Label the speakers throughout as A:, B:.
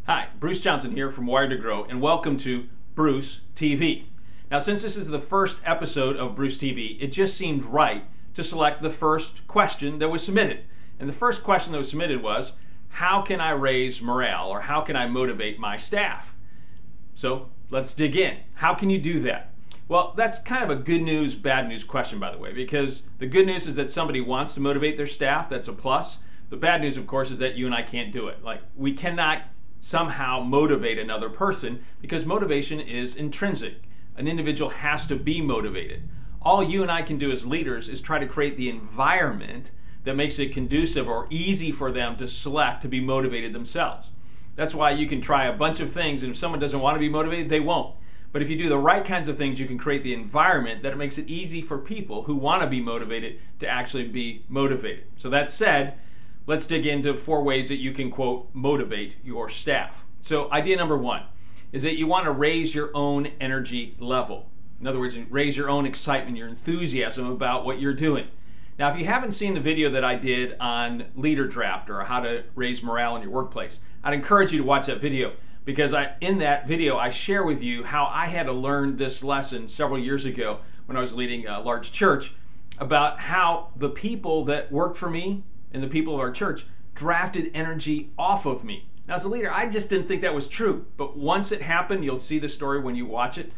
A: Hi, Bruce Johnson here from Wired to Grow, and welcome to Bruce TV. Now, since this is the first episode of Bruce TV, it just seemed right to select the first question that was submitted. And the first question that was submitted was, how can I raise morale, or how can I motivate my staff? So let's dig in. How can you do that? Well, that's kind of a good news, bad news question, by the way, because the good news is that somebody wants to motivate their staff. That's a plus. The bad news, of course, is that you and I can't do it. Like, we cannot somehow motivate another person because motivation is intrinsic. An individual has to be motivated. All you and I can do as leaders is try to create the environment that makes it conducive or easy for them to select to be motivated themselves. That's why you can try a bunch of things, and if someone doesn't want to be motivated, they won't. But if you do the right kinds of things, you can create the environment that makes it easy for people who want to be motivated to actually be motivated. So that said, let's dig into 4 ways that you can, quote, motivate your staff. So idea number 1 is that you want to raise your own energy level. In other words, raise your own excitement, your enthusiasm about what you're doing. Now, if you haven't seen the video that I did on Leader Draft, or how to raise morale in your workplace, I'd encourage you to watch that video, because in that video I share with you how I had to learn this lesson several years ago when I was leading a large church, about how the people that worked for me and the people of our church drafted energy off of me. Now, as a leader, I just didn't think that was true. But once it happened, you'll see the story when you watch it.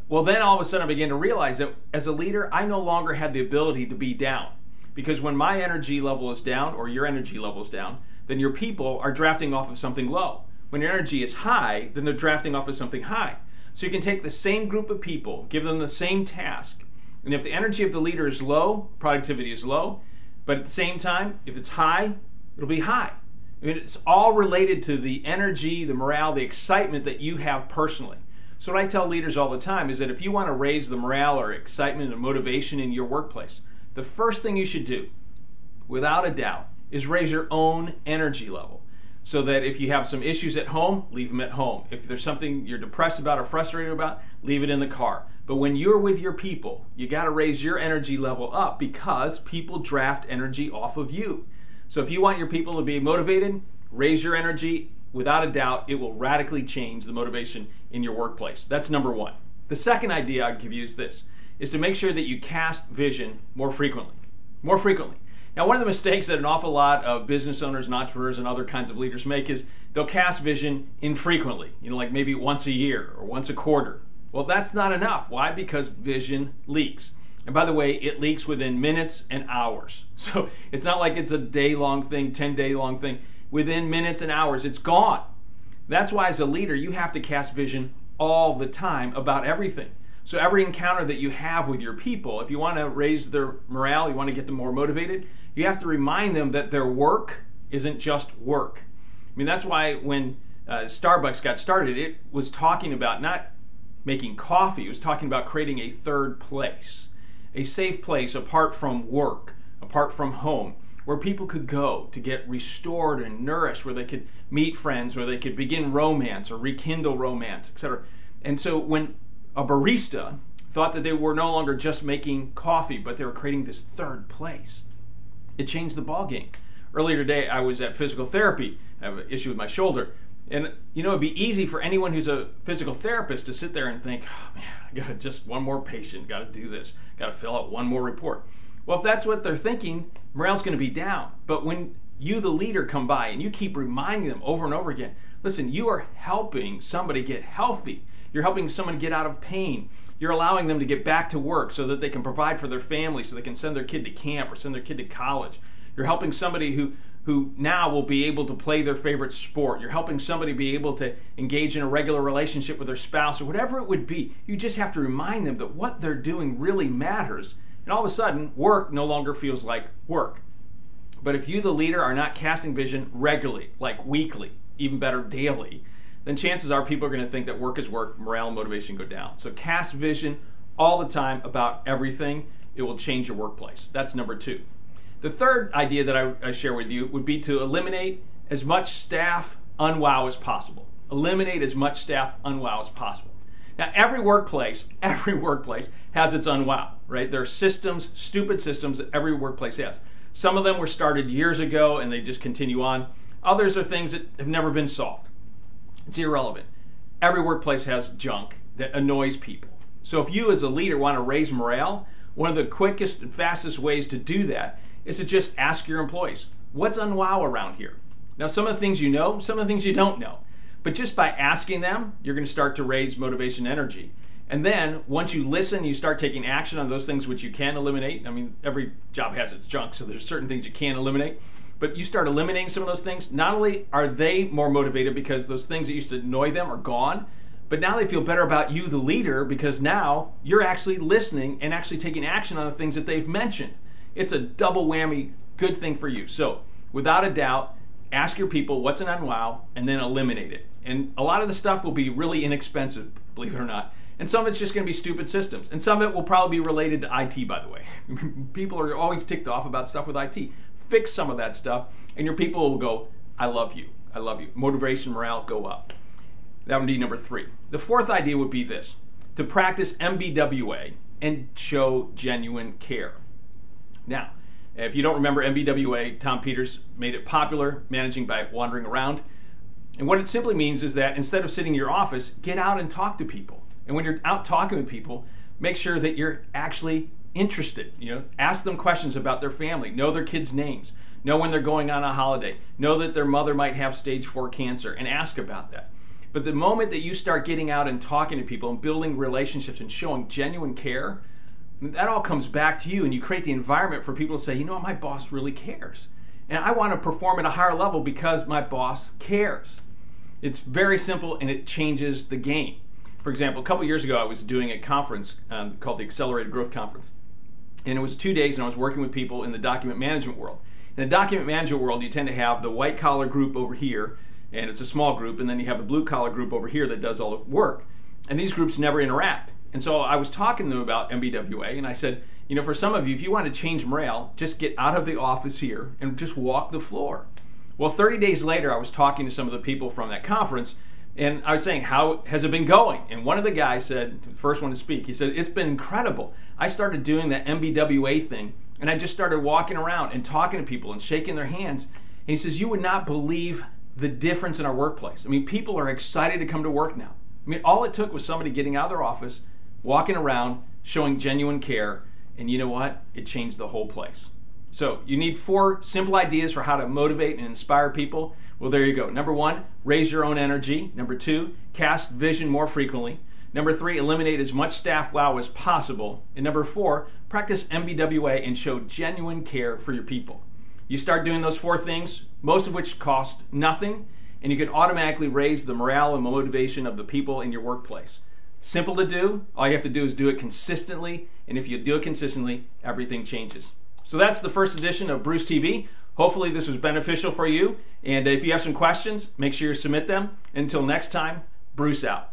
A: Well, then all of a sudden I began to realize that as a leader, I no longer had the ability to be down. Because when my energy level is down, or your energy level is down, then your people are drafting off of something low. When your energy is high, then they're drafting off of something high. So you can take the same group of people, give them the same task, and if the energy of the leader is low, productivity is low. But at the same time, if it's high, it'll be high. I mean, it's all related to the energy, the morale, the excitement that you have personally. So what I tell leaders all the time is that if you want to raise the morale or excitement and motivation in your workplace, the first thing you should do, without a doubt, is raise your own energy level. So that if you have some issues at home, leave them at home. If there's something you're depressed about or frustrated about, leave it in the car. But when you're with your people, you got to raise your energy level up, because people draft energy off of you. So if you want your people to be motivated, raise your energy. Without a doubt, it will radically change the motivation in your workplace. That's number 1. The second idea I'd give you is this, is to make sure that you cast vision more frequently. More frequently. Now, one of the mistakes that an awful lot of business owners and entrepreneurs and other kinds of leaders make is they'll cast vision infrequently, like maybe once a year or once a quarter. Well, that's not enough. Why? Because vision leaks. And by the way, it leaks within minutes and hours. So it's not like it's a day-long thing, 10-day-long thing. Within minutes and hours, it's gone. That's why as a leader, you have to cast vision all the time about everything. So every encounter that you have with your people, if you want to raise their morale, you want to get them more motivated, you have to remind them that their work isn't just work. I mean, that's why when Starbucks got started, it was talking about not making coffee, it was talking about creating a third place, a safe place apart from work, apart from home, where people could go to get restored and nourished, where they could meet friends, where they could begin romance or rekindle romance, etc. And so when a barista thought that they were no longer just making coffee, but they were creating this third place, it changed the ballgame. Earlier today, I was at physical therapy. I have an issue with my shoulder. And, it'd be easy for anyone who's a physical therapist to sit there and think, oh, man, I got just one more patient, got to do this, got to fill out one more report. Well, if that's what they're thinking, morale's going to be down. But when you, the leader, come by and you keep reminding them over and over again, listen, you are helping somebody get healthy. You're helping someone get out of pain. You're allowing them to get back to work so that they can provide for their family, so they can send their kid to camp or send their kid to college. You're helping somebody who now will be able to play their favorite sport. You're helping somebody be able to engage in a regular relationship with their spouse, or whatever it would be. You just have to remind them that what they're doing really matters. And all of a sudden, work no longer feels like work. But if you, the leader, are not casting vision regularly, like weekly, even better daily, then chances are people are going to think that work is work, morale and motivation go down. So cast vision all the time about everything. It will change your workplace. That's number 2. The third idea that I share with you would be to eliminate as much staff unwow as possible. Eliminate as much staff unwow as possible. Now, every workplace has its unwow, right? There are systems, stupid systems that every workplace has. Some of them were started years ago and they just continue on. Others are things that have never been solved. It's irrelevant. Every workplace has junk that annoys people. So if you as a leader want to raise morale, one of the quickest and fastest ways to do that is to just ask your employees, what's unwow around here? Now, some of the things you know, some of the things you don't know. But just by asking them, you're going to start to raise motivation and energy. And then once you listen, you start taking action on those things which you can eliminate. I mean, every job has its junk, so there's certain things you can eliminate. But you start eliminating some of those things, not only are they more motivated because those things that used to annoy them are gone, but now they feel better about you, the leader, because now you're actually listening and actually taking action on the things that they've mentioned. It's a double whammy good thing for you. So without a doubt, ask your people what's an unwow and then eliminate it. And a lot of the stuff will be really inexpensive, believe it or not. And some of it's just going to be stupid systems. And some of it will probably be related to IT, by the way. People are always ticked off about stuff with IT. Fix some of that stuff, and your people will go, I love you. I love you. Motivation, morale, go up. That would be number 3. The 4th idea would be this: to practice MBWA and show genuine care. Now, if you don't remember MBWA, Tom Peters made it popular, managing by wandering around. And what it simply means is that instead of sitting in your office, get out and talk to people. And when you're out talking with people, make sure that you're actually interested. Ask them questions about their family, know their kids' names, know when they're going on a holiday, know that their mother might have stage 4 cancer, and ask about that. But the moment that you start getting out and talking to people and building relationships and showing genuine care, that all comes back to you, and you create the environment for people to say, you know what, my boss really cares. And I want to perform at a higher level because my boss cares. It's very simple, and it changes the game. For example, a couple years ago, I was doing a conference called the Accelerated Growth Conference. And it was 2 days, and I was working with people in the document management world. In the document management world, you tend to have the white-collar group over here, and it's a small group, and then you have the blue-collar group over here that does all the work. And these groups never interact. And so I was talking to them about MBWA, and I said, for some of you, if you want to change morale, just get out of the office here and just walk the floor. Well, 30 days later, I was talking to some of the people from that conference, and I was saying, how has it been going? And one of the guys said, the first one to speak, he said, it's been incredible. I started doing that MBWA thing, and I just started walking around and talking to people and shaking their hands. And he says, you would not believe the difference in our workplace. I mean, people are excited to come to work now. I mean, all it took was somebody getting out of their office, walking around, showing genuine care, and you know what? It changed the whole place. So you need 4 simple ideas for how to motivate and inspire people. Well, there you go. Number 1, raise your own energy. Number 2, cast vision more frequently. Number 3, eliminate as much staff wow as possible. And number 4, practice MBWA and show genuine care for your people. You start doing those 4 things, most of which cost nothing, and you can automatically raise the morale and motivation of the people in your workplace. Simple to do. All you have to do is do it consistently, and if you do it consistently, everything changes. So that's the first edition of Bruce TV. Hopefully this was beneficial for you, and if you have some questions, make sure you submit them. Until next time, Bruce out.